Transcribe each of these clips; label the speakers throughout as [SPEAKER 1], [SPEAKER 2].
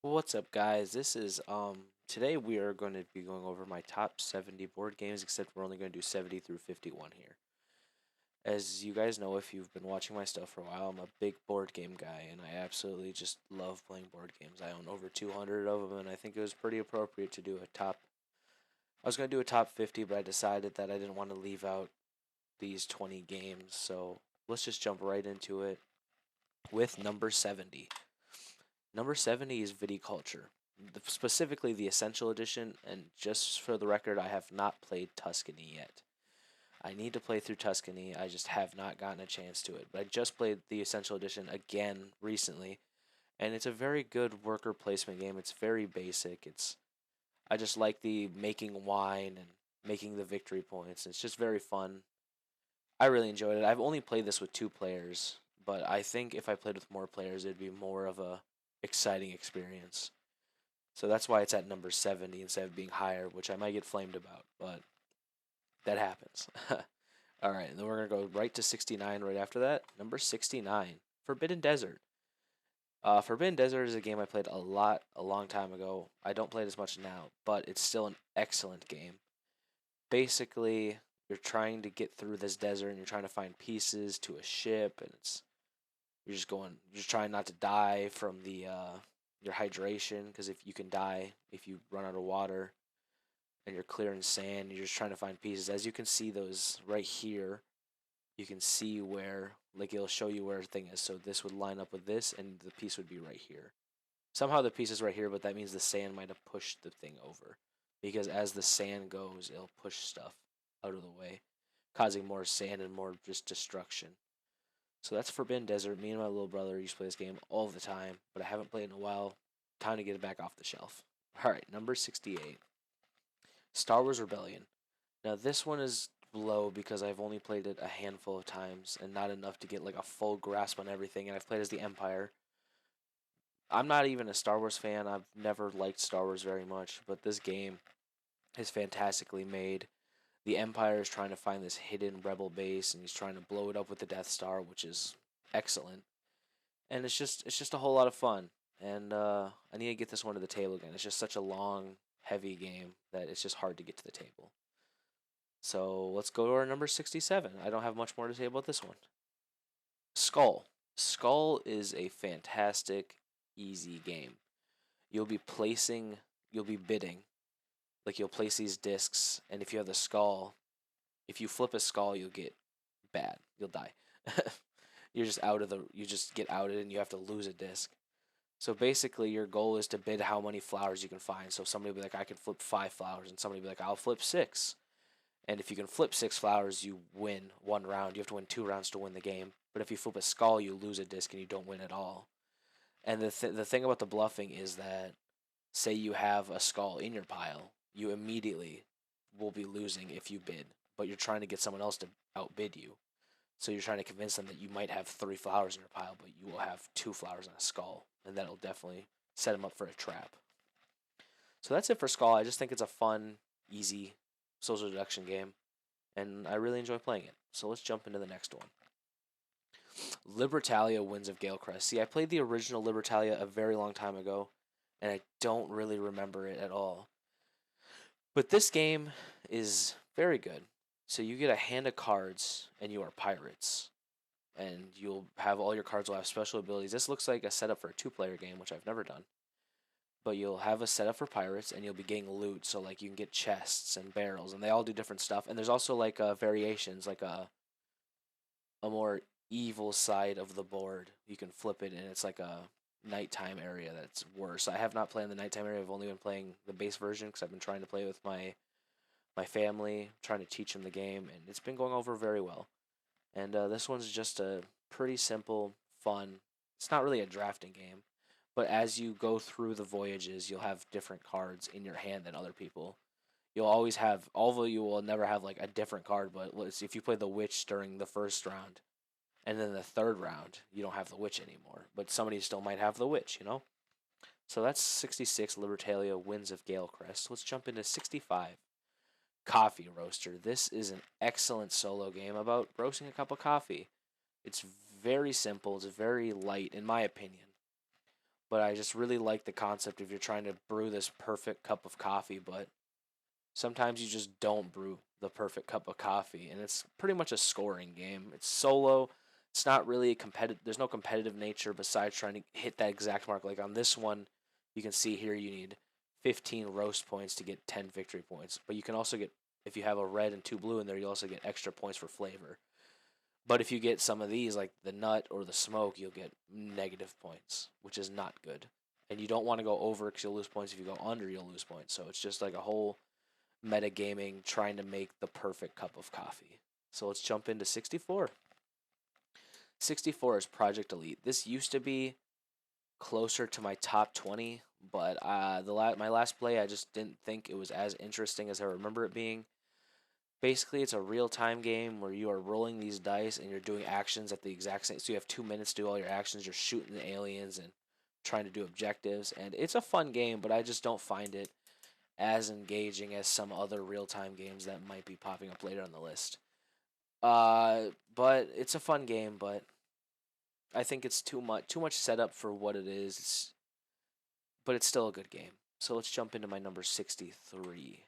[SPEAKER 1] What's up, guys? This is today we are going to be going over my top 70 board games, except we're only going to do 70 through 51 here. As you guys know, if you've been watching my stuff for a while, I'm a big board game guy, and I absolutely just love playing board games. I own over 200 of them, and I think it was pretty appropriate to do a top. I was going to do a top 50, but I decided that I didn't want to leave out these 20 games, so let's just jump right into it with number 70. Number 70 is Viticulture, specifically the Essential Edition, and just for the record, I have not played Tuscany yet. I need to play through Tuscany, I just have not gotten a chance to it. But I just played the Essential Edition again recently, and it's a very good worker placement game. It's very basic. I just like the making wine and making the victory points. It's just very fun. I really enjoyed it. I've only played this with two players, but I think if I played with more players, it'd be more of a exciting experience. So that's why it's at number 70 instead of being higher, which I might get flamed about, but that happens. All right, and then we're going to go right to 69 right after that. Number 69, Forbidden Desert. Forbidden Desert is a game I played a lot a long time ago. I don't play it as much now, but it's still an excellent game. Basically, you're trying to get through this desert and you're trying to find pieces to a ship, and you're just trying not to die from the your hydration, because if you can die if you run out of water, and you're clearing sand, you're just trying to find pieces. As you can see those right here, you can see where, like, it'll show you where a thing is. So this would line up with this, and the piece would be right here. Somehow the piece is right here, but that means the sand might have pushed the thing over, because as the sand goes, it'll push stuff out of the way, causing more sand and more just destruction. So that's Forbidden Desert. Me and my little brother used to play this game all the time, but I haven't played in a while. Time to get it back off the shelf. All right, number 68, Star Wars Rebellion. Now this one is low because I've only played it a handful of times and not enough to get like a full grasp on everything. And I've played as the Empire. I'm not even a Star Wars fan. I've never liked Star Wars very much, but this game is fantastically made. The Empire is trying to find this hidden rebel base, and he's trying to blow it up with the Death Star, which is excellent. And it's just a whole lot of fun. And I need to get this one to the table again. It's just such a long, heavy game that it's just hard to get to the table. So let's go to our number 67. I don't have much more to say about this one. Skull. Skull is a fantastic, easy game. You'll be placing, you'll be bidding. Like, you'll place these discs, and if you have the skull, if you flip a skull, you'll get bad. You'll die. You just get outed and you have to lose a disc. So basically, your goal is to bid how many flowers you can find. So somebody will be like, I can flip 5 flowers, and somebody will be like, I'll flip six. And if you can flip 6 flowers, you win one round. You have to win 2 rounds to win the game. But if you flip a skull, you lose a disc and you don't win at all. And the thing about the bluffing is that, say you have a skull in your pile, you immediately will be losing if you bid. But you're trying to get someone else to outbid you. So you're trying to convince them that you might have 3 flowers in your pile, but you will have 2 flowers on a skull. And that'll definitely set them up for a trap. So that's it for Skull. I just think it's a fun, easy social deduction game, and I really enjoy playing it. So let's jump into the next one. Libertalia Winds of Galecrest. See, I played the original Libertalia a very long time ago, and I don't really remember it at all. But this game is very good. So you get a hand of cards, and you are pirates. And you'll have all your cards will have special abilities. This looks like a setup for a two-player game, which I've never done. But you'll have a setup for pirates, and you'll be getting loot. So like you can get chests and barrels, and they all do different stuff. And there's also like variations, like a more evil side of the board. You can flip it, and it's like a nighttime area that's worse. I have not played in the nighttime area. I've only been playing the base version because I've been trying to play with my family, trying to teach them the game, and it's been going over very well. And this one's just a pretty simple, fun. It's not really a drafting game, but as you go through the voyages, you'll have different cards in your hand than other people. You'll always have, although you will never have like a different card, but if you play the witch during the first round, and then the third round, you don't have the witch anymore, but somebody still might have the witch, you know? So that's 66, Libertalia Winds of Galecrest. Let's jump into 65, Coffee Roaster. This is an excellent solo game about roasting a cup of coffee. It's very simple, it's very light, in my opinion. But I just really like the concept if you're trying to brew this perfect cup of coffee, but sometimes you just don't brew the perfect cup of coffee, and it's pretty much a scoring game. It's solo. It's not really a competitive. There's no competitive nature besides trying to hit that exact mark. Like on this one, you can see here you need 15 roast points to get 10 victory points. But you can also get, if you have a red and 2 blue in there, you also get extra points for flavor. But if you get some of these, like the nut or the smoke, you'll get negative points, which is not good. And you don't want to go over because you'll lose points. If you go under, you'll lose points. So it's just like a whole metagaming trying to make the perfect cup of coffee. So let's jump into 64. 64 is Project Elite. This used to be closer to my top 20, but my last play I just didn't think it was as interesting as I remember it being. Basically, it's a real-time game where you are rolling these dice and you're doing actions at the exact same. So you have 2 minutes to do all your actions. You're shooting the aliens and trying to do objectives, and it's a fun game, but I just don't find it as engaging as some other real-time games that might be popping up later on the list. But it's a fun game, but I think it's too much setup for what it is. But it's still a good game. So let's jump into my number 63.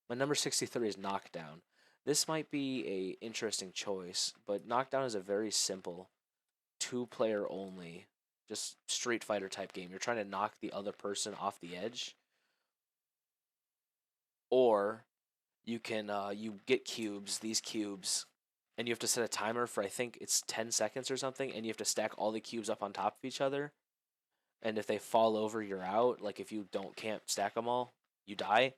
[SPEAKER 1] My number 63 is Knockdown. This might be a interesting choice, but Knockdown is a very simple 2-player only, just Street Fighter type game. You're trying to knock the other person off the edge, or you get cubes, these cubes, and you have to set a timer for, I think it's 10 seconds or something, and you have to stack all the cubes up on top of each other. And if they fall over, you're out. Like if you can't stack them all, you die.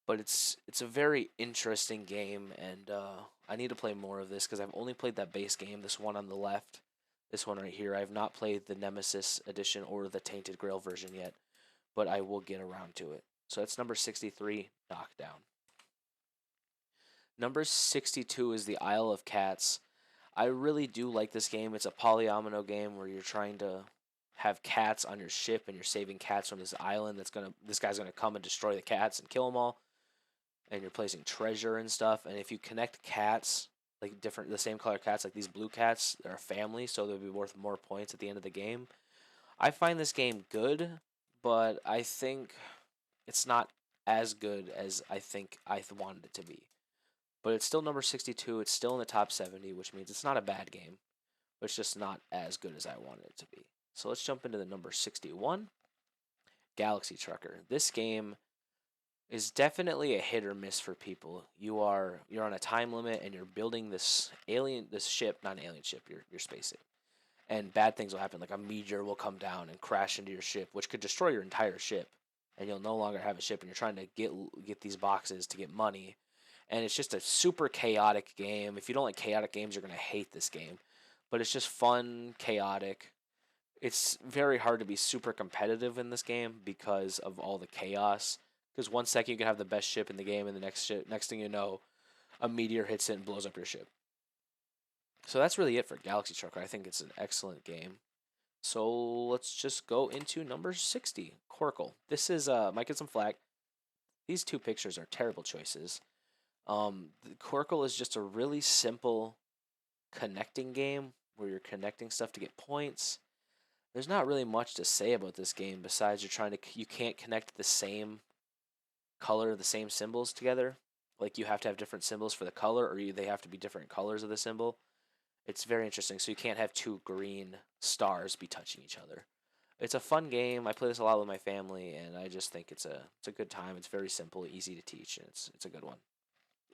[SPEAKER 1] But it's a very interesting game, and I need to play more of this because I've only played that base game, this one on the left, this one right here. I've not played the Nemesis edition or the Tainted Grail version yet, but I will get around to it. So that's number 63, Knockdown. Number 62 is the Isle of Cats. I really do like this game. It's a polyomino game where you're trying to have cats on your ship and you're saving cats from this island this guy's gonna come and destroy the cats and kill them all. And you're placing treasure and stuff. And if you connect cats, like the same color cats, like these blue cats, they're a family, so they'll be worth more points at the end of the game. I find this game good, but I think it's not as good as I think I wanted it to be. But it's still number 62. It's still in the top 70, which means it's not a bad game, but it's just not as good as I wanted it to be. So let's jump into the number 61, Galaxy Trucker. This game is definitely a hit or miss for people. You're on a time limit and you're building this ship, not an alien ship, your spaceship. And bad things will happen, like a meteor will come down and crash into your ship, which could destroy your entire ship, and you'll no longer have a ship. And you're trying to get these boxes to get money, and it's just a super chaotic game. If you don't like chaotic games, you're gonna hate this game. But it's just fun, chaotic. It's very hard to be super competitive in this game because of all the chaos. Because 1 second you can have the best ship in the game, and the next thing you know, a meteor hits it and blows up your ship. So that's really it for Galaxy Trucker. I think it's an excellent game. So let's just go into number 60, Corkle. This is might get some flack. These two pictures are terrible choices. The Corkle is just a really simple connecting game where you're connecting stuff to get points. There's not really much to say about this game besides you can't connect the same color, the same symbols together. Like you have to have different symbols for the color, or they have to be different colors of the symbol. It's very interesting. So you can't have two green stars be touching each other. It's a fun game. I play this a lot with my family, and I just think it's a good time. It's very simple, easy to teach, and it's a good one.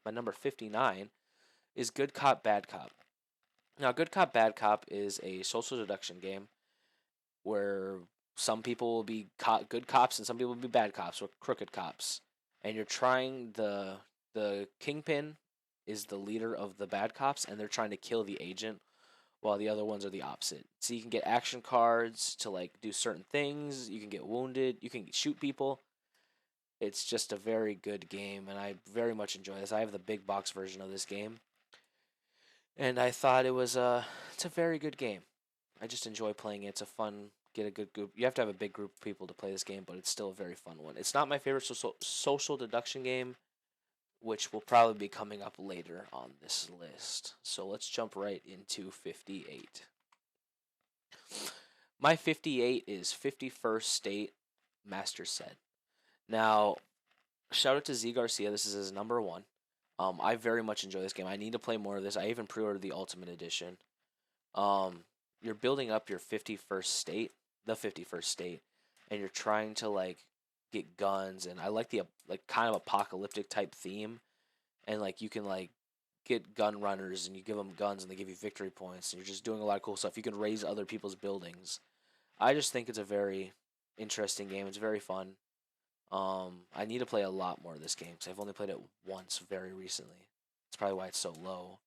[SPEAKER 1] My number 59 is Good Cop, Bad Cop. Now, Good Cop, Bad Cop is a social deduction game where some people will be good cops and some people will be bad cops or crooked cops. And you're trying the kingpin is the leader of the bad cops, and they're trying to kill the agent while the other ones are the opposite. So you can get action cards to like do certain things, you can get wounded, you can shoot people. It's just a very good game, and I very much enjoy this. I have the big box version of this game, and I thought it's a very good game. I just enjoy playing it. It's a fun, get a good group. You have to have a big group of people to play this game, but it's still a very fun one. It's not my favorite social deduction game, which will probably be coming up later on this list. So let's jump right into 58. My 58 is 51st State Master Set. Now, shout out to Z Garcia. This is his number one. I very much enjoy this game. I need to play more of this. I even pre-ordered the Ultimate Edition. Um, you're building up your 51st state, the 51st state, and you're trying to like get guns. And I like the like kind of apocalyptic type theme, and like you can like get gun runners and you give them guns and they give you victory points and you're just doing a lot of cool stuff. You can raise other people's buildings. I just think it's a very interesting game. It's very fun. I need to play a lot more of this game because I've only played it once very recently. That's probably why it's so low.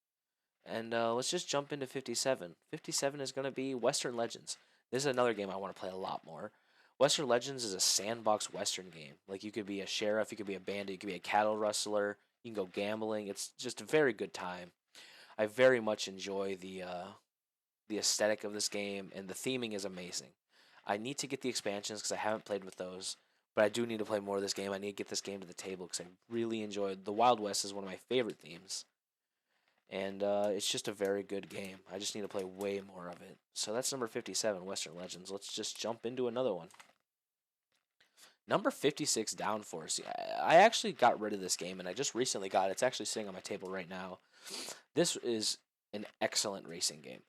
[SPEAKER 1] And let's just jump into 57. 57 is going to be Western Legends. This is another game I want to play a lot more. Western Legends is a sandbox Western game. Like you could be a sheriff, you could be a bandit, you could be a cattle rustler, you can go gambling. It's just a very good time. I very much enjoy the aesthetic of this game, and the theming is amazing. I need to get the expansions because I haven't played with those, but I do need to play more of this game. I need to get this game to the table because I really enjoyed the Wild West is one of my favorite themes, and it's just a very good game. I just need to play way more of it. So that's number 57, Western Legends. Let's just jump into another one. Number 56, Downforce. I actually got rid of this game, and I just recently got it. It's actually sitting on my table right now. This is an excellent racing game.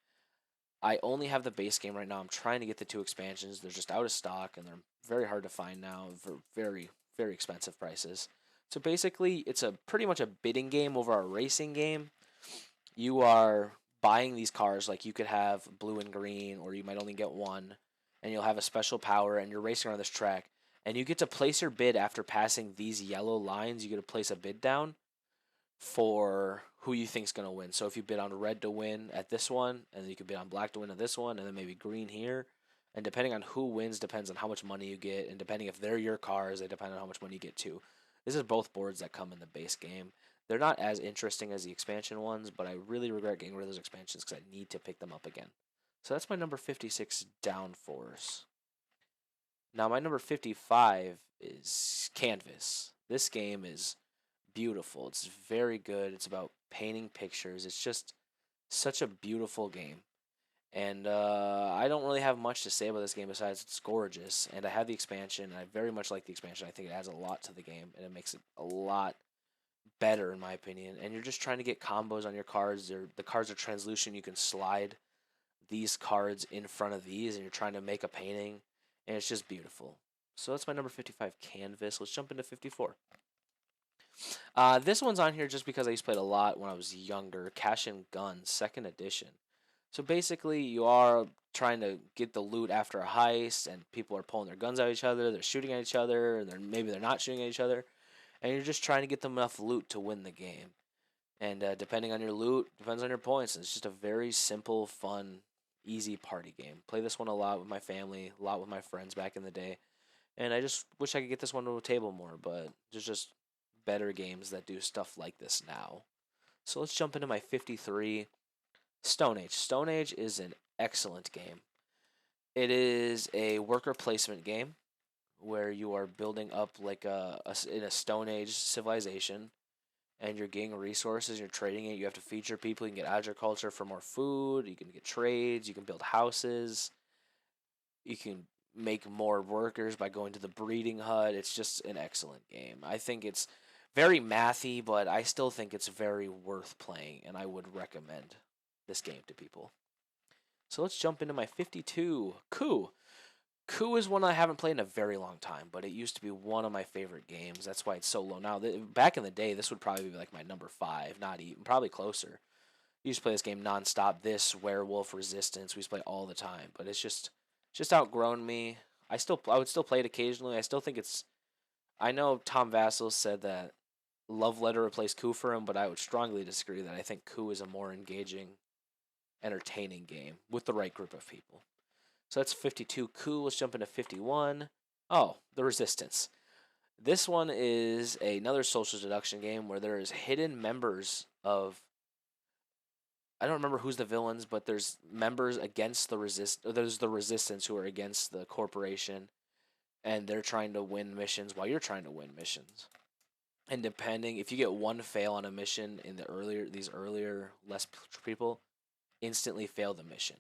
[SPEAKER 1] I only have the base game right now. I'm trying to get the two expansions. They're just out of stock, and they're very hard to find now for very, very expensive prices. So basically, it's a pretty much a bidding game over a racing game. You are buying these cars, like you could have blue and green, or you might only get one, and you'll have a special power, and you're racing around this track. And you get to place your bid after passing these yellow lines. You get to place a bid down for who you think's going to win. So if you bid on red to win at this one, and then you could bid on black to win at this one, and then maybe green here. And depending on who wins depends on how much money you get, and depending if they're your cars, they depend on how much money you get too. This is both boards that come in the base game. They're not as interesting as the expansion ones, but I really regret getting rid of those expansions because I need to pick them up again. So that's my number 56, Downforce. Now my number 55 is Canvas. This game is beautiful. It's very good. It's about painting pictures. It's just such a beautiful game. And I don't really have much to say about this game besides it's gorgeous. And I have the expansion, and I very much like the expansion. I think it adds a lot to the game, and it makes it a lot better, in my opinion. And you're just trying to get combos on your cards. The cards are translucent. You can slide these cards in front of these, and you're trying to make a painting, and it's just beautiful. So that's my number 55, Canvas. Let's jump into 54. This one's on here just because I used to play it a lot when I was younger. Cash and Guns, second edition. So basically, you are trying to get the loot after a heist, and people are pulling their guns at each other. They're shooting at each other, and maybe they're not shooting at each other, and you're just trying to get them enough loot to win the game. And depending on your loot, depends on your points. It's just a very simple, fun, easy party game. Play this one a lot with my family, a lot with my friends back in the day, and I just wish I could get this one to a table more. But there's just better games that do stuff like this now. So let's jump into my 53, Stone Age. Stone Age is an excellent game. It is a worker placement game where you are building up like in a Stone Age civilization, and you're getting resources, you're trading it. You have to feed your people. You can get agriculture for more food. You can get trades. You can build houses. You can make more workers by going to the breeding hut. It's just an excellent game. I think it's very mathy, but I still think it's very worth playing, and I would recommend this game to people. So let's jump into my 52, Coup. Coup is one I haven't played in a very long time, but it used to be one of my favorite games. That's why it's so low now. Back in the day, this would probably be like my number 5, not even, probably closer. I used to play this game nonstop. This, Werewolf, Resistance, we used to play all the time, but it's just outgrown me. I would still play it occasionally. I still think it's. I know Tom Vassell said that Love Letter replaced Coup for him, but I would strongly disagree. That I think Coup is a more engaging, entertaining game with the right group of people. So that's 52, Coup. Let's jump into 51. Oh, The Resistance. This one is another social deduction game where there is hidden members of. I don't remember who's the villains, but there's members against the There's the Resistance who are against the corporation, and they're trying to win missions while you're trying to win missions. And depending, if you get one fail on a mission in these earlier less people, instantly fail the mission.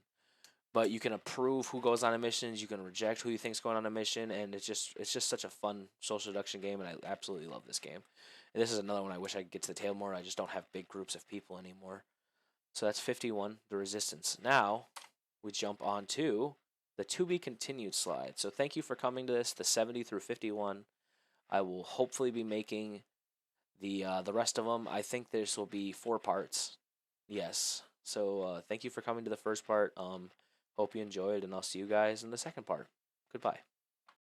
[SPEAKER 1] but you can approve who goes on a missions. You can reject who you think's going on a mission, and it's just such a fun social deduction game, and I absolutely love this game. And this is another one I wish I could get to the table more. I just don't have big groups of people anymore. So that's 51, the Resistance. Now we jump on to the to be continued slide. So thank you for coming to this, the 70 through 51. I will hopefully be making the rest of them. I think this will be 4 parts. Yes. So thank you for coming to the first part. Hope you enjoyed, and I'll see you guys in the second part. Goodbye.